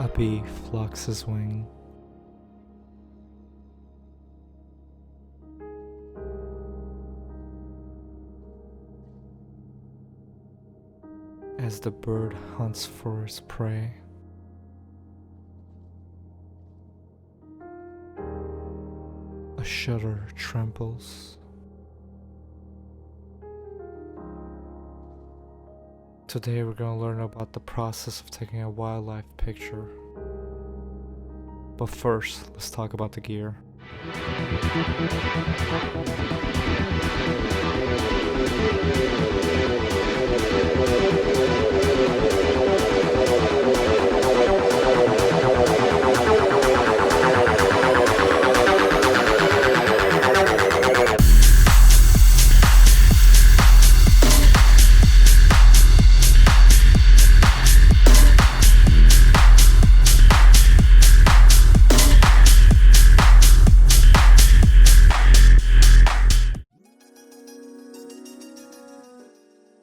puppy flocks his wing. As the bird hunts for his prey. A shudder trembles. Today we're gonna learn about the process of taking a wildlife picture. But first, let's talk about the gear.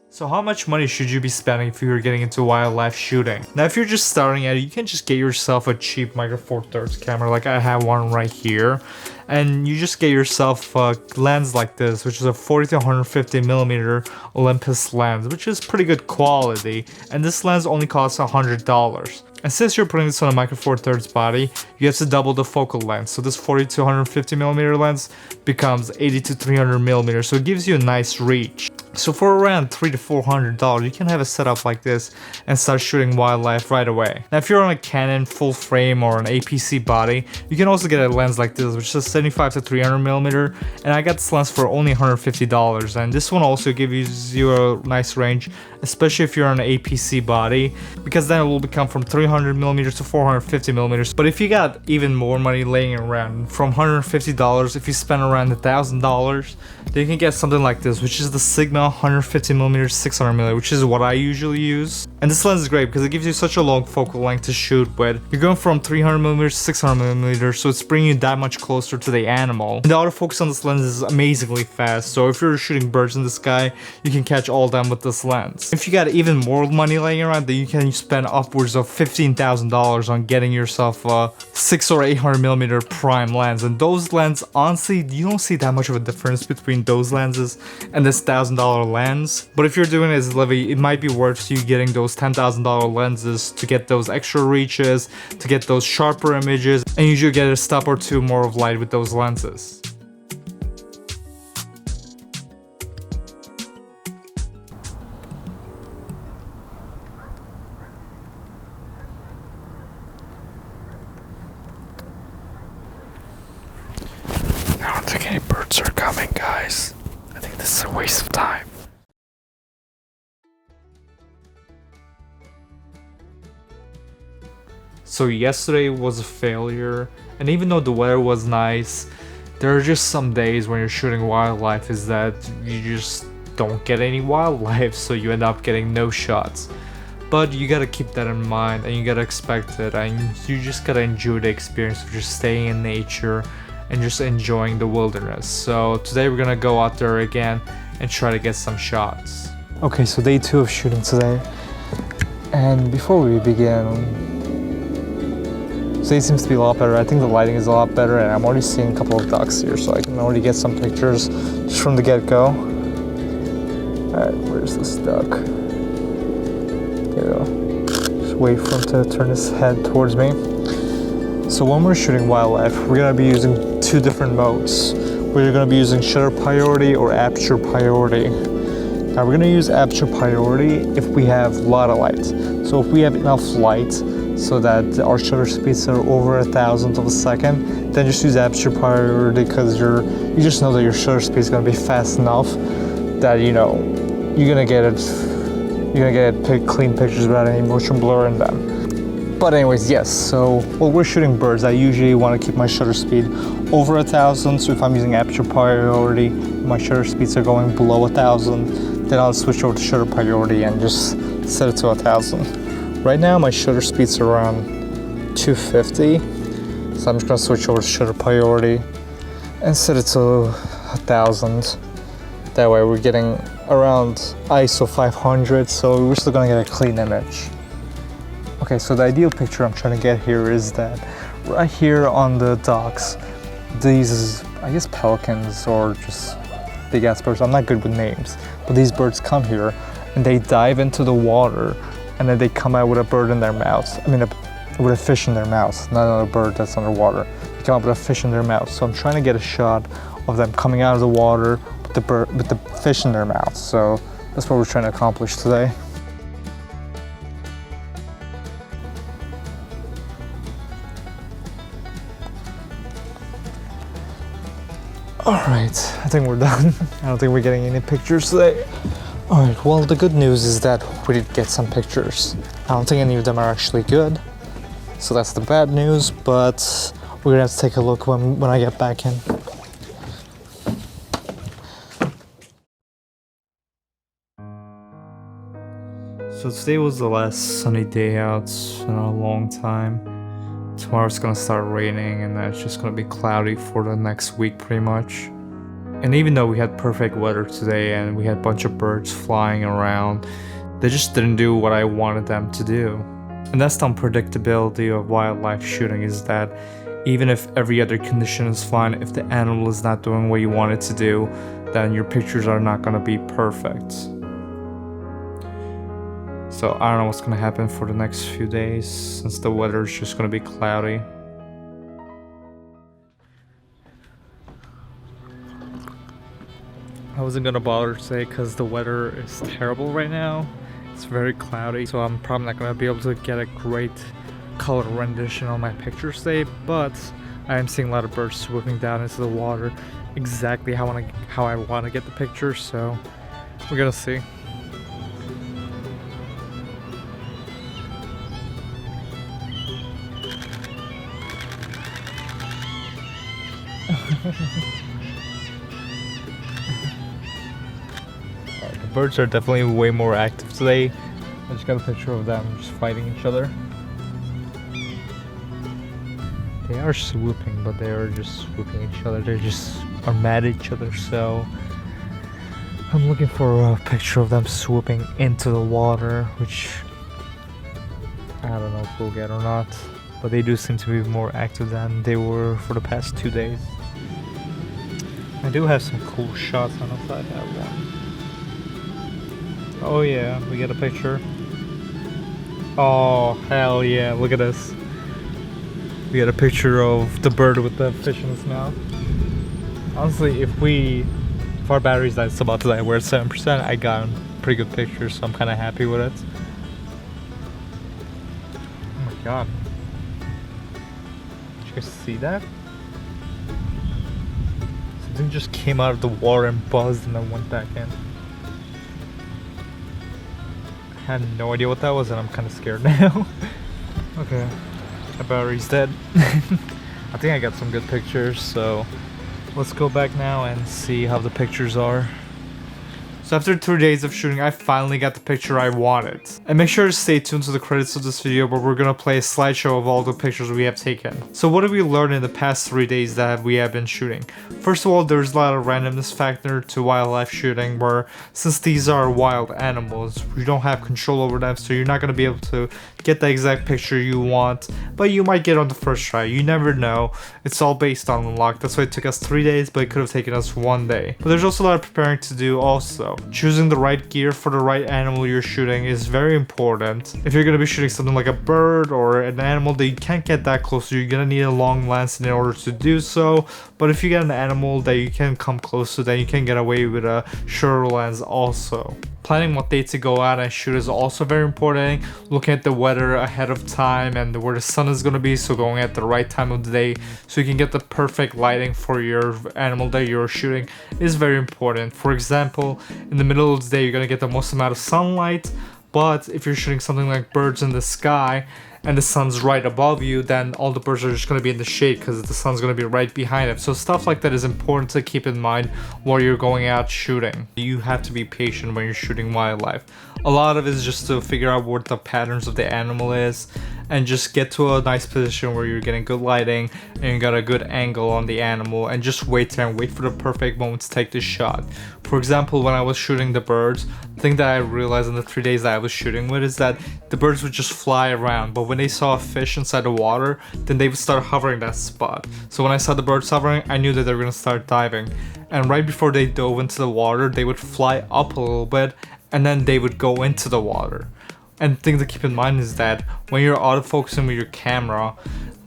So how much money should you be spending if you're getting into wildlife shooting? Now if you're just starting out, you can just get yourself a cheap Micro Four Thirds camera, like I have one right here. And you just get yourself a lens like this, which is a 40 to 150 millimeter Olympus lens, which is pretty good quality. And this lens only costs $100. And since you're putting this on a Micro Four Thirds body, you have to double the focal length. So this 40 to 150 millimeter lens becomes 80 to 300 millimeters. So it gives you a nice reach. So for around $300 to $400, you can have a setup like this and start shooting wildlife right away. Now if you're on a Canon full frame or an APC body, you can also get a lens like this, which is 75 to 300 millimeter. And I got this lens for only $150. And this one also gives you a nice range, especially if you're on an APC body, because then it will become from 300 millimeters to 450 millimeters. But if you got even more money laying around, from $150, if you spend around $1,000, then you can get something like this, which is the Sigma 150mm 600mm, which is what I usually use. And this lens is great because it gives you such a long focal length to shoot with. You're going from 300mm to 600mm, so it's bringing you that much closer to the animal. And the autofocus on this lens is amazingly fast, so if you're shooting birds in the sky, you can catch all of them with this lens. If you got even more money laying around, then you can spend upwards of $15,000 on getting yourself a 6 or 800mm prime lens. And those lenses, honestly, you don't see that much of a difference between those lenses and this $1,000 lens. But if you're doing it as Livy, it might be worth you getting those $10,000 lenses to get those extra reaches, to get those sharper images, and you should get a step or two more of light with those lenses. I don't think any birds are coming, guys. I think this is a waste of time. So yesterday was a failure, and even though the weather was nice, there are just some days when you're shooting wildlife is that you just don't get any wildlife, so you end up getting no shots. But you gotta keep that in mind, and you gotta expect it, and you just gotta enjoy the experience of just staying in nature and just enjoying the wilderness. So today we're gonna go out there again and try to get some shots. Okay, so day 2 of shooting today, and before we begin, today seems to be a lot better. I think the lighting is a lot better, and I'm already seeing a couple of ducks here, so I can already get some pictures just from the get-go. Alright, where's this duck? There we go. Just wait for him to turn his head towards me. So when we're shooting wildlife, we're going to be using 2 different modes. We're going to be using shutter priority or aperture priority. Now we're going to use aperture priority if we have a lot of light. So if we have enough light so that our shutter speeds are over 1,000th of a second, then just use aperture priority, because you just know that your shutter speed is going to be fast enough that you're going to get clean pictures without any motion blur in them. But anyways, yes, so while we're shooting birds, I usually want to keep my shutter speed over 1,000. So if I'm using aperture priority, my shutter speeds are going below 1,000, then I'll switch over to shutter priority and just set it to 1,000. Right now my shutter speed's around 250, so I'm just gonna switch over to shutter priority and set it to 1,000. That way we're getting around ISO 500, so we're still gonna get a clean image. Okay, so the ideal picture I'm trying to get here is that right here on the docks, these, I guess, pelicans or just big ass birds, I'm not good with names, but these birds come here and they dive into the water and then they come out with a bird in their mouths. I mean, with a fish in their mouths, not another bird that's underwater. They come out with a fish in their mouth. So I'm trying to get a shot of them coming out of the water with the fish in their mouth. So that's what we're trying to accomplish today. Alright, I think we're done. I don't think we're getting any pictures today. Alright, well, the good news is that we did get some pictures. I don't think any of them are actually good. So that's the bad news, but we're gonna have to take a look when I get back in. So today was the last sunny day out in a long time. Tomorrow's gonna start raining and then it's just gonna be cloudy for the next week pretty much. And even though we had perfect weather today and we had a bunch of birds flying around, they just didn't do what I wanted them to do. And that's the unpredictability of wildlife shooting, is that even if every other condition is fine, if the animal is not doing what you want it to do, then your pictures are not gonna be perfect. So I don't know what's gonna happen for the next few days, since the weather is just gonna be cloudy. I wasn't gonna bother today because the weather is terrible right now. It's very cloudy, so I'm probably not gonna be able to get a great color rendition on my pictures today, but I am seeing a lot of birds swooping down into the water exactly how I want to get the picture, so we're gonna see. The birds are definitely way more active today. I just got a picture of them just fighting each other. They are swooping, but they are just swooping each other. They just are mad at each other, so I'm looking for a picture of them swooping into the water, which I don't know if we'll get or not, but they do seem to be more active than they were for the past 2 days. I do have some cool shots. I don't know if I have one. Oh yeah, we get a picture. Oh hell yeah, look at this. We got a picture of the bird with the fish in its mouth. Honestly, if our battery's died about to die, we're at 7%, I got a pretty good picture, so I'm kind of happy with it. Oh my god. Did you guys see that? Something just came out of the water and buzzed and then went back in. I had no idea what that was and I'm kind of scared now. Okay. My battery's dead. I think I got some good pictures, so let's go back now and see how the pictures are. So after 2 days of shooting, I finally got the picture I wanted. And make sure to stay tuned to the credits of this video, where we're gonna play a slideshow of all the pictures we have taken. So what have we learned in the past 3 days that we have been shooting? First of all, there's a lot of randomness factor to wildlife shooting, where since these are wild animals, you don't have control over them, so you're not gonna be able to get the exact picture you want, but you might get on the first try. You never know. It's all based on luck. That's why it took us 3 days, but it could have taken us 1 day. But there's also a lot of preparing to do also. Choosing the right gear for the right animal you're shooting is very important. If you're going to be shooting something like a bird or an animal that you can't get that close to, you're going to need a long lens in order to do so. But if you get an animal that you can come close to, then you can get away with a shorter lens also. Planning what day to go out and shoot is also very important. Looking at the weather ahead of time and where the sun is going to be, so going at the right time of the day so you can get the perfect lighting for your animal that you're shooting is very important. For example, in the middle of the day you're going to get the most amount of sunlight, but if you're shooting something like birds in the sky and the sun's right above you, then all the birds are just going to be in the shade because the sun's going to be right behind them. So stuff like that is important to keep in mind while you're going out shooting. You have to be patient when you're shooting wildlife. A lot of it is just to figure out what the patterns of the animal is and just get to a nice position where you're getting good lighting and you got a good angle on the animal, and just wait there and wait for the perfect moment to take the shot. For example, when I was shooting the birds, the thing that I realized in the 3 days that I was shooting with is that the birds would just fly around, but when they saw a fish inside the water, then they would start hovering that spot. So when I saw the birds hovering, I knew that they were going to start diving. And right before they dove into the water, they would fly up a little bit and then they would go into the water. And the thing to keep in mind is that when you're autofocusing with your camera,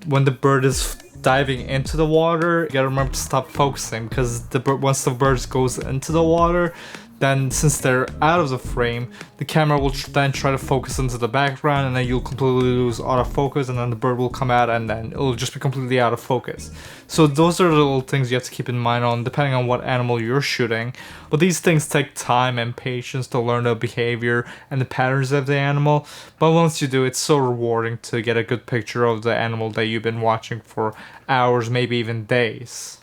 when the bird is diving into the water, you gotta remember to stop focusing, because once the bird goes into the water, then since they're out of the frame, the camera will then try to focus into the background, and then you'll completely lose autofocus, and then the bird will come out and then it'll just be completely out of focus. So those are the little things you have to keep in mind on depending on what animal you're shooting. But these things take time and patience to learn the behavior and the patterns of the animal. But once you do, it's so rewarding to get a good picture of the animal that you've been watching for hours, maybe even days.